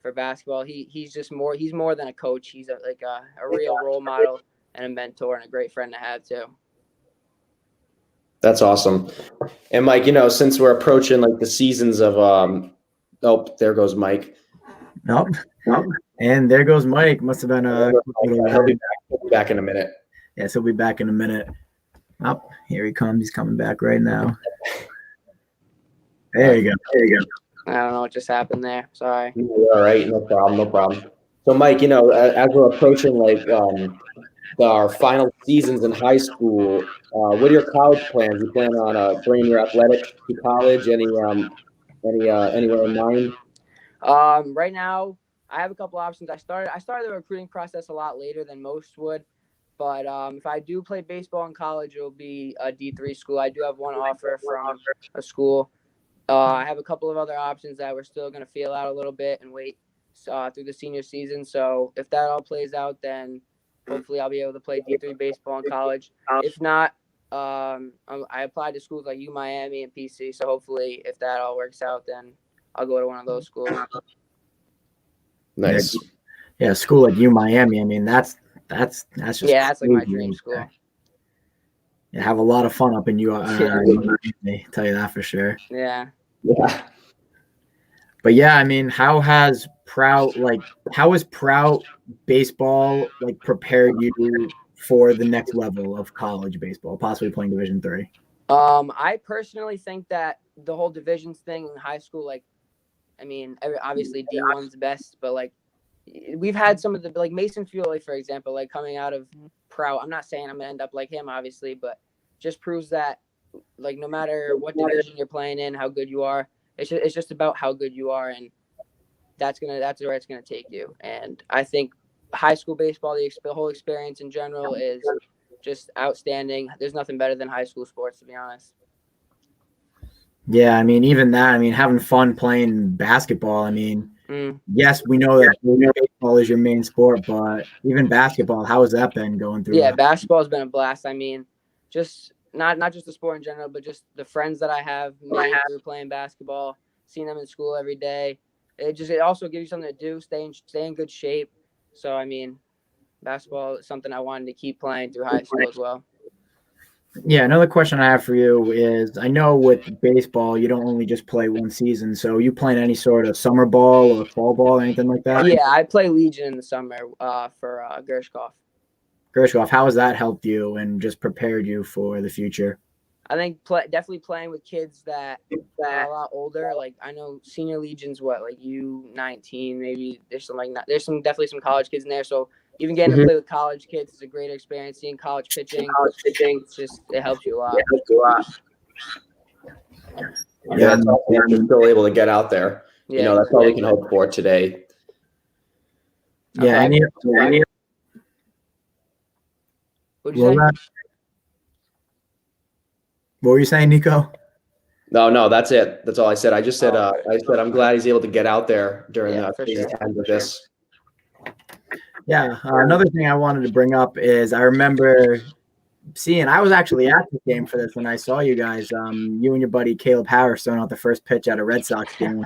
for basketball, he's more than a coach. He's a real role model and a mentor and a great friend to have too. That's awesome. And Mike, since we're approaching like the seasons of there goes Mike. Nope. And there goes Mike. Must have been he'll be back in a minute. Yes, he'll be back in a minute. Oh, here he comes. He's coming back right now. There you go. I don't know what just happened there. Sorry. All right, no problem. So Mike, as we're approaching like our final seasons in high school, what are your college plans? You plan on bringing your athletics to college? Anywhere in mind? Right now, I have a couple options. I started the recruiting process a lot later than most would, but if I do play baseball in college, it will be a D3 school. I do have one offer from a school. I have a couple of other options that we're still going to feel out a little bit and wait through the senior season. So if that all plays out, then hopefully I'll be able to play D3 baseball in college. If not, I applied to schools like UMiami and PC. So hopefully if that all works out, then I'll go to one of those schools. Nice. Yeah, a school like UMiami. I mean, that's just that's like my dream school. Yeah, have a lot of fun up in UMiami. Tell you that for sure. Yeah. But yeah, I mean, how has Prout baseball prepared you for the next level of college baseball, possibly playing Division III? I personally think that the whole divisions thing in high school, obviously D1's best, but we've had some of the Mason Fiore, for example, coming out of Prout. I'm not saying I'm gonna end up like him, obviously, but just proves that no matter what division you're playing in, how good you are, it's just about how good you are, and that's where it's gonna take you. And I think high school baseball, the whole experience in general is just outstanding. There's nothing better than high school sports, to be honest. Yeah, I mean, even that, having fun playing basketball. Yes, we know that baseball is your main sport, but even basketball, how has that been going through? Yeah, basketball has been a blast. Just not just the sport in general, but just the friends that I have made through playing basketball, seeing them in school every day. It also gives you something to do, stay in good shape. So, basketball is something I wanted to keep playing through high school as well. Yeah, another question I have for you is, I know with baseball, you don't only just play one season. So you playing any sort of summer ball or fall ball, anything like that? Yeah, I play Legion in the summer for Gershkoff. Gershkoff, how has that helped you and just prepared you for the future? I think definitely playing with kids that are a lot older. I know senior Legion's U19, maybe there's definitely some college kids in there. So even getting to play with college kids is a great experience. Seeing college pitching, it helps you a lot. Yeah, that's awesome. You're still able to get out there. Yeah, that's all we can hope for today. Yeah. What were you saying, Nico? No, that's it. That's all I said. I just said, I'm glad he's able to get out there during the sure. end of this. Yeah. Another thing I wanted to bring up is I remember I was actually at the game for this when I saw you guys. You and your buddy Caleb Harris throwing out the first pitch at a Red Sox game.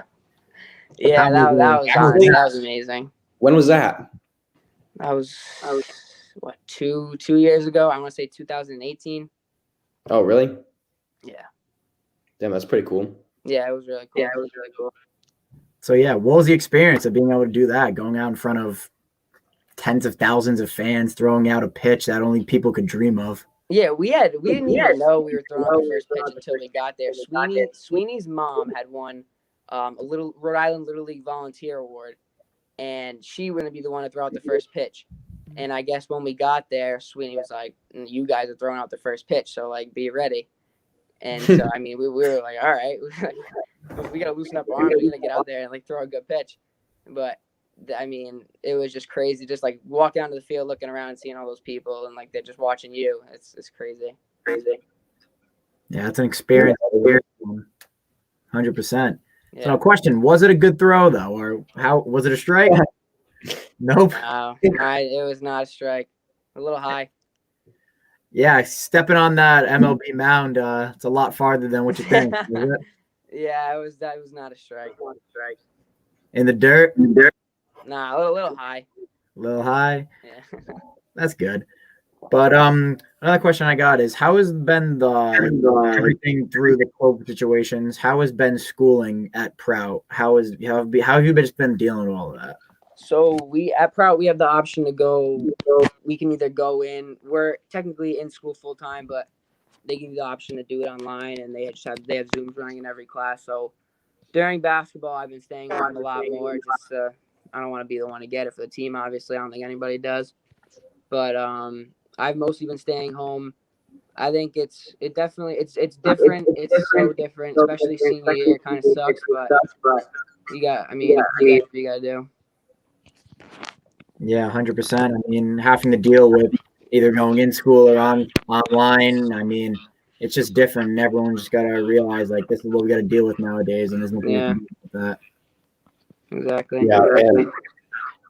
Yeah, that was Actually- that was amazing. When was that? That was what, two years ago? I want to say 2018. Oh, really? Yeah. Damn, that's pretty cool. Yeah, it was really cool. So yeah, what was the experience of being able to do that, going out in front of tens of thousands of fans, throwing out a pitch that only people could dream of? Yeah, we didn't even know we were throwing out the first pitch until we got there. Sweeney's mom had won a little Rhode Island Little League volunteer award, and she was going to be the one to throw out the first pitch. And I guess when we got there, Sweeney was like, "You guys are throwing out the first pitch, so like be ready." And so I mean, we were like, "All right, we got to loosen up our arms. We got to get out there and like throw a good pitch." But I mean, it was just crazy. Just like walking onto the field, looking around, and seeing all those people, and like they're just watching you. It's crazy. Yeah, it's an experience. 100%. Yeah. So, question: was it a good throw though, or how was it a strike? Nope. No, it was not a strike. A little high. Yeah, stepping on that MLB mound, it's a lot farther than what you think. Is it? Yeah, it was not a strike. In the dirt? Nah, a little high. A little high. Yeah. That's good. But another question I got is, how has been everything through the COVID situations? How has been schooling at Prout? How have you been dealing with all of that? So at Prout, we have the option to go. We can either go in. We're technically in school full time, but they give you the option to do it online, and they have Zooms running in every class. So during basketball, I've been staying home a lot more. Just I don't want to be the one to get it for the team. Obviously, I don't think anybody does. But I've mostly been staying home. I think it's different. It's so different, especially senior year. Kind of sucks, but you got what you got to do. Yeah, 100%. I mean, having to deal with either going in school or online. I mean, it's just different, and everyone's just got to realize like this is what we got to deal with nowadays, and there's nothing we can do with that. Exactly. Yeah, and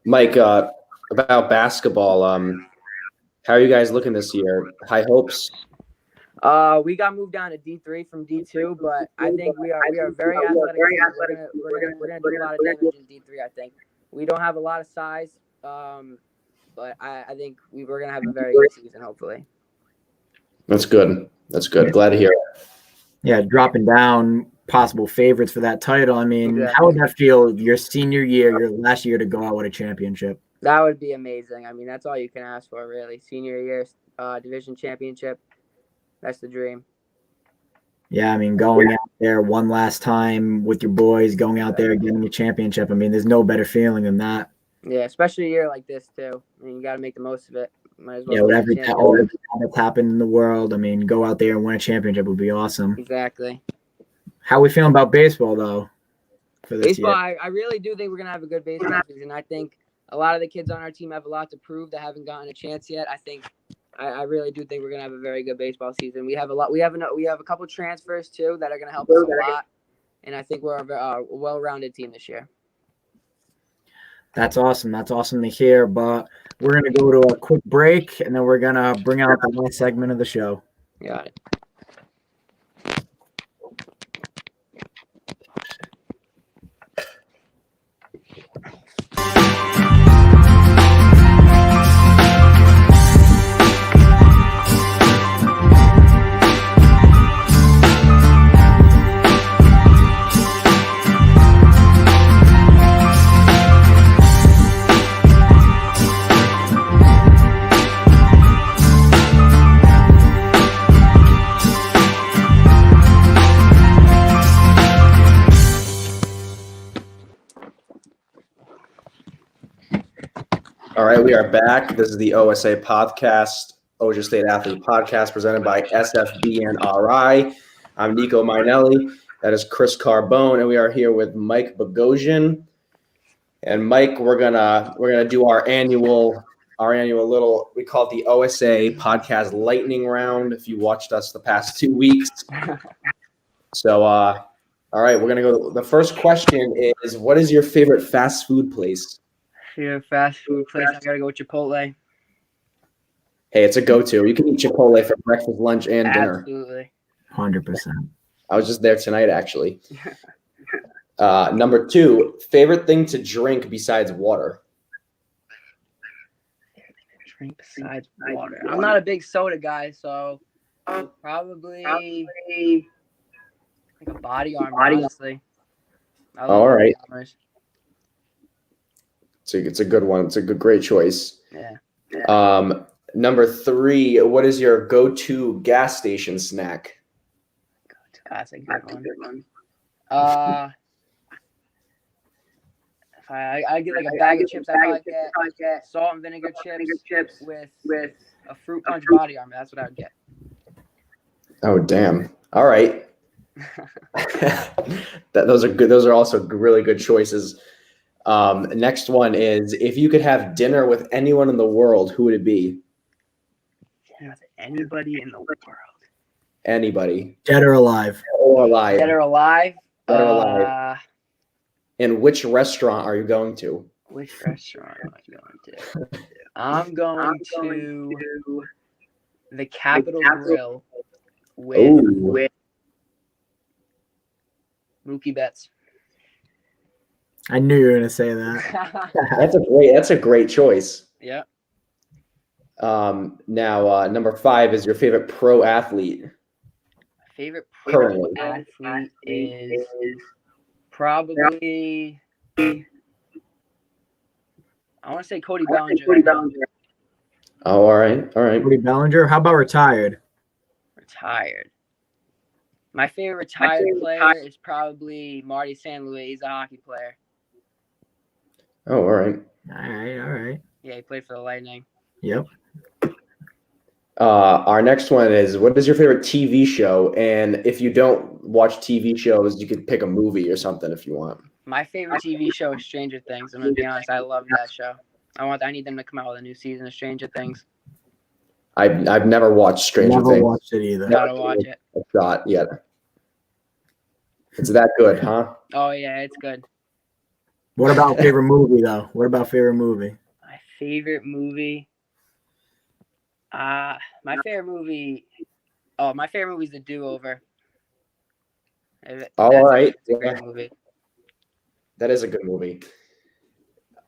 Mike, about basketball, how are you guys looking this year? High hopes? We got moved down to D3 from D2, but I think we are very athletic. We're gonna do a lot of damage in D3. I think we don't have a lot of size, but I think we're gonna have a very good season, hopefully. That's good. Glad to hear it. Yeah, dropping down, possible favorites for that title. I mean, How would that feel your senior year, your last year to go out with a championship? That would be amazing. I mean, that's all you can ask for, really. Senior year, division championship. That's the dream. Yeah, I mean, going out there one last time with your boys, going out there getting a championship. I mean, there's no better feeling than that. Yeah, especially a year like this too. I mean, you got to make the most of it. Might as well. Yeah, whatever that's happened in the world. I mean, go out there and win a championship would be awesome. Exactly. How are we feeling about baseball though? For this baseball, year? I really do think we're gonna have a good baseball season. I think a lot of the kids on our team have a lot to prove that haven't gotten a chance yet. I really do think we're gonna have a very good baseball season. We have a lot. We have a couple transfers too that are gonna help us a lot, and I think we're a well-rounded team this year. That's awesome. That's awesome to hear. But we're gonna go to a quick break, and then we're gonna bring out the last segment of the show. Got it. All right, we are back. This is the OSA podcast, Osier State Athlete Podcast, presented by SFBNRI. I'm Nico Mainelli. That is Chris Carbone, and we are here with Mike Bogosian. And Mike, we're gonna do our annual little, we call it the OSA Podcast Lightning Round. If you watched us the past 2 weeks, so all right, we're gonna go. The first question is, what is your favorite fast food place? Favorite fast food place? I gotta go with Chipotle. Hey, it's a go-to. You can eat Chipotle for breakfast, lunch, and dinner. Absolutely. 100%. I was just there tonight, actually. Number 2, favorite thing to drink besides water. Drink besides water. I'm not a big soda guy, so probably like a body armor, honestly. I love All right. body armors. It's a good one. It's a great choice. Yeah. Number 3, what is your go-to gas station snack? That's a good one. If I get like a bag of chips, I probably get salt and vinegar chips with a fruit punch body armor. That's what I would get. Oh, damn. All right. Those are good. Those are also really good choices. Next one is, if you could have dinner with anyone in the world, who would it be? Dinner with anybody in the world. Anybody. Dead or alive? Or alive. Dead or alive? Dead or alive. And which restaurant are you going to? Which restaurant am I going to? I'm going to the Capitol Grill with Mookie Betts. I knew you were gonna say that. That's a great choice. Yeah. Now, number 5 is your favorite pro athlete. My favorite pro athlete is probably, I want to say Cody Bellinger. Oh, all right. Cody Bellinger. How about retired? Retired. My favorite retired player is probably Marty St. Louis. He's a hockey player. Oh, all right. All right. Yeah, he played for the Lightning. Yep. Our next one is, what is your favorite TV show? And if you don't watch TV shows, you could pick a movie or something if you want. My favorite TV show is Stranger Things. I'm gonna be honest. I love that show. I need them to come out with a new season of Stranger Things. I've never watched Stranger Things. Never watched it either. Gotta watch it. A shot yet. It's that good, huh? Oh yeah, it's good. What about favorite movie though? What about favorite movie? My favorite movie. My favorite movie is The Do-Over. All right. It's a great movie. That is a good movie.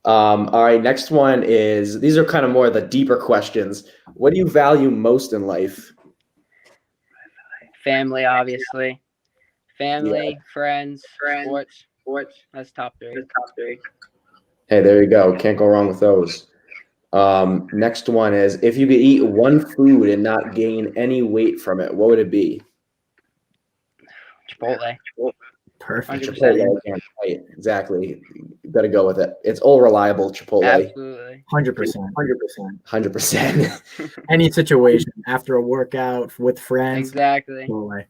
All right, next one is, these are kind of more the deeper questions. What do you value most in life? Family, obviously. Family, friends, sports. That's top 3. Hey, there you go. Can't go wrong with those. Next one is, if you could eat one food and not gain any weight from it, what would it be? Chipotle. Perfect. 100%. Chipotle. Right, exactly. You better go with it. It's all reliable, Chipotle. Absolutely. 100%. 100%. Any situation after a workout with friends. Exactly. Chipotle.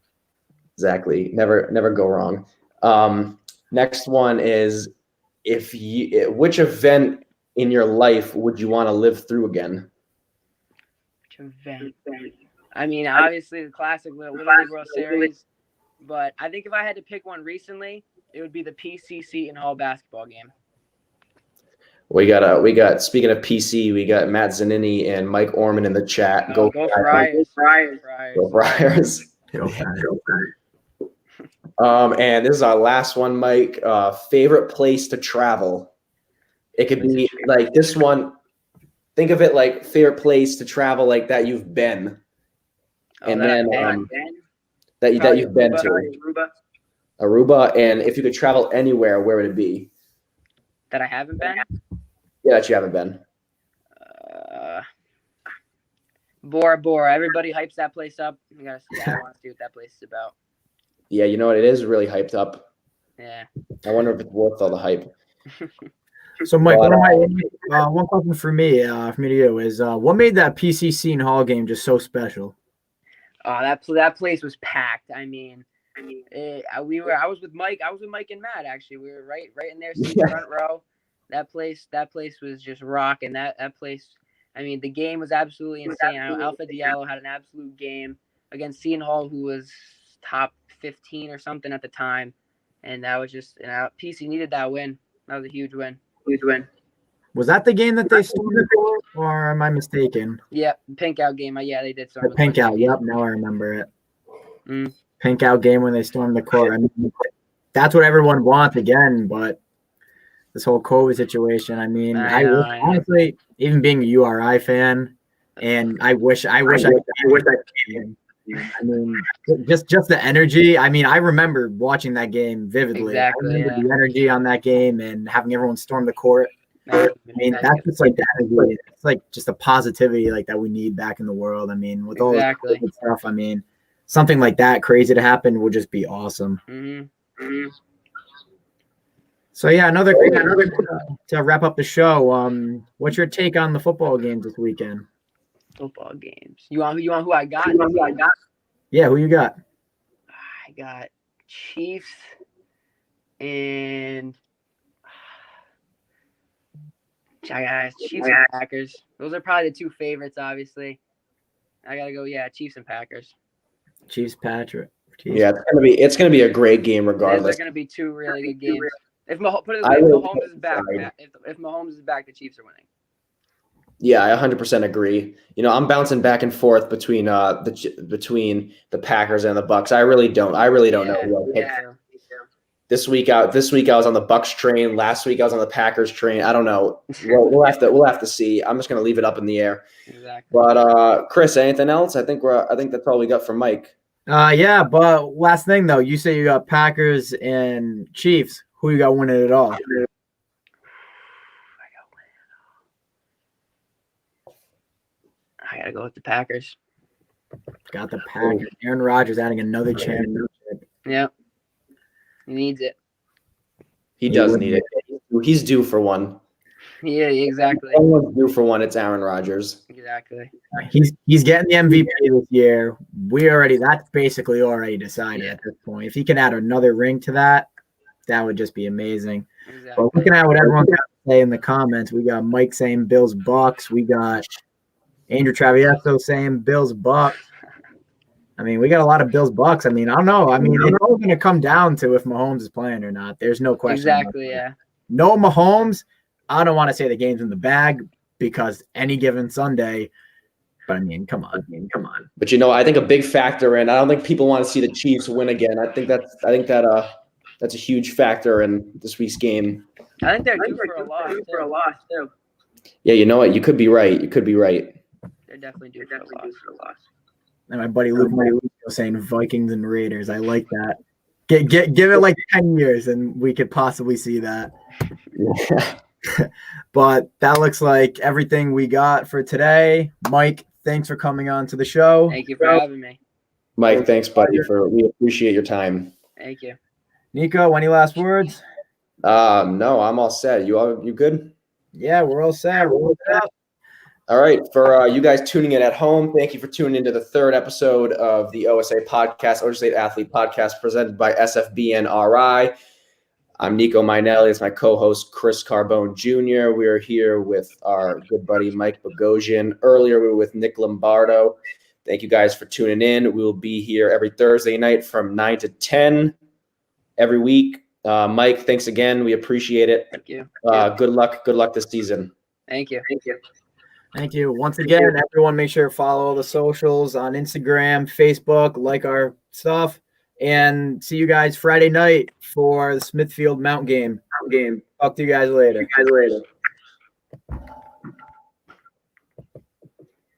Exactly. Never go wrong. Next one is, which event in your life would you want to live through again? Which event? I mean, obviously the classic Little League World Series, but I think if I had to pick one recently, it would be the PC Seton Hall basketball game. We got speaking of PC, we got Matt Zanini and Mike Orman in the chat. Go Friars. Go Friars. And this is our last one, Mike. Favorite place to travel. It could be like this one. Think of it like favorite place to travel, like that you've been, and then that you've been to. Aruba. And if you could travel anywhere, where would it be? That I haven't been? Yeah, that you haven't been. Bora Bora. Everybody hypes that place up. I want to see what that place is about. Yeah, you know what? It is really hyped up. Yeah. I wonder if it's worth all the hype. So, Mike, one question for me to you is, what made that PC Seton Hall game just so special? That place was packed. I mean, I was with Mike. I was with Mike and Matt. Actually, we were right in their seat, front row. That place was just rocking. That place. I mean, the game was absolutely insane. Alpha Diallo had an absolute game against Seton Hall, who was top 15 or something at the time, and that was just PC needed that win. That was a huge win. Was that the game that they stormed the court, or am I mistaken? Yeah, pink out game. Yeah, they did. The pink out. Yep, now I remember it. Mm. Pink out game when they stormed the court. I mean, that's what everyone wants again, but this whole COVID situation. I mean, I wish, honestly, even being a URI fan, and I wish I came. I mean, just the energy. I mean, I remember watching that game vividly. Exactly, I remember the energy on that game and having everyone storm the court. I mean, that's just like the energy. It's like just a positivity like that we need back in the world. I mean, with all this stuff, I mean, something like that crazy to happen would just be awesome. Mm-hmm. Mm-hmm. So yeah, another to wrap up the show. What's your take on the football games this weekend? Football games. You want who I got? Yeah, who you got? I got Chiefs and Chiefs and Packers. Those are probably the two favorites, obviously. I gotta go, Chiefs and Packers. Chiefs, Patrick. Yeah, it's gonna be a great game regardless. They're gonna be two really good games. If Mahomes is back, if Mahomes is back, the Chiefs are winning. Yeah, I 100% agree. You know, I'm bouncing back and forth between the Packers and the Bucks. I really don't know who I'll pick. This week I was on the Bucks train. Last week I was on the Packers train. I don't know. We'll have to see. I'm just gonna leave it up in the air. Exactly. But Chris, anything else? I think that's all we got from Mike. Yeah, but last thing though, you say you got Packers and Chiefs. Who you got winning it all? I gotta go with the Packers. Got the Packers. Aaron Rodgers adding another championship. Yep. He needs it. He does need it. He's due for one. Yeah, exactly. Someone's due for one. It's Aaron Rodgers. Exactly. He's getting the MVP this year. That's basically already decided at this point. If he can add another ring to that would just be amazing. Exactly. But looking at what everyone's got to say in the comments, we got Mike saying Bills Bucks. We got Andrew Travieso saying Bills Bucks. I mean, we got a lot of Bills Bucks. I mean, I don't know. I mean, it's all going to come down to if Mahomes is playing or not. There's no question. Exactly, yeah. No Mahomes, I don't want to say the game's in the bag because any given Sunday, but I mean, come on. But I think a big factor in, I don't think people want to see the Chiefs win again. I think that's a huge factor in this week's game. I think they're due for a loss too. Yeah, you know what? You could be right. They're definitely due for a loss. And my buddy Luke was saying Vikings and Raiders. I like that. Give it like 10 years and we could possibly see that. Yeah. But that looks like everything we got for today. Mike, thanks for coming on to the show. Thank you for having me. Mike, thanks, buddy. We appreciate your time. Thank you. Nico, any last words? No, I'm all set. You good? Yeah, we're all set. All right. For you guys tuning in at home, thank you for tuning into the third episode of the OSA podcast, Ocean State Athlete Podcast, presented by SFBNRI. I'm Nico Minelli. It's my co-host, Chris Carbone Jr. We are here with our good buddy, Mike Bogosian. Earlier, we were with Nick Lombardo. Thank you guys for tuning in. We will be here every Thursday night from 9 to 10 every week. Mike, thanks again. We appreciate it. Thank you. Good luck this season. Thank you. Thank you. Once again, everyone make sure to follow the socials on Instagram, Facebook, like our stuff, and see you guys Friday night for the Smithfield Mount game. Talk to you guys later.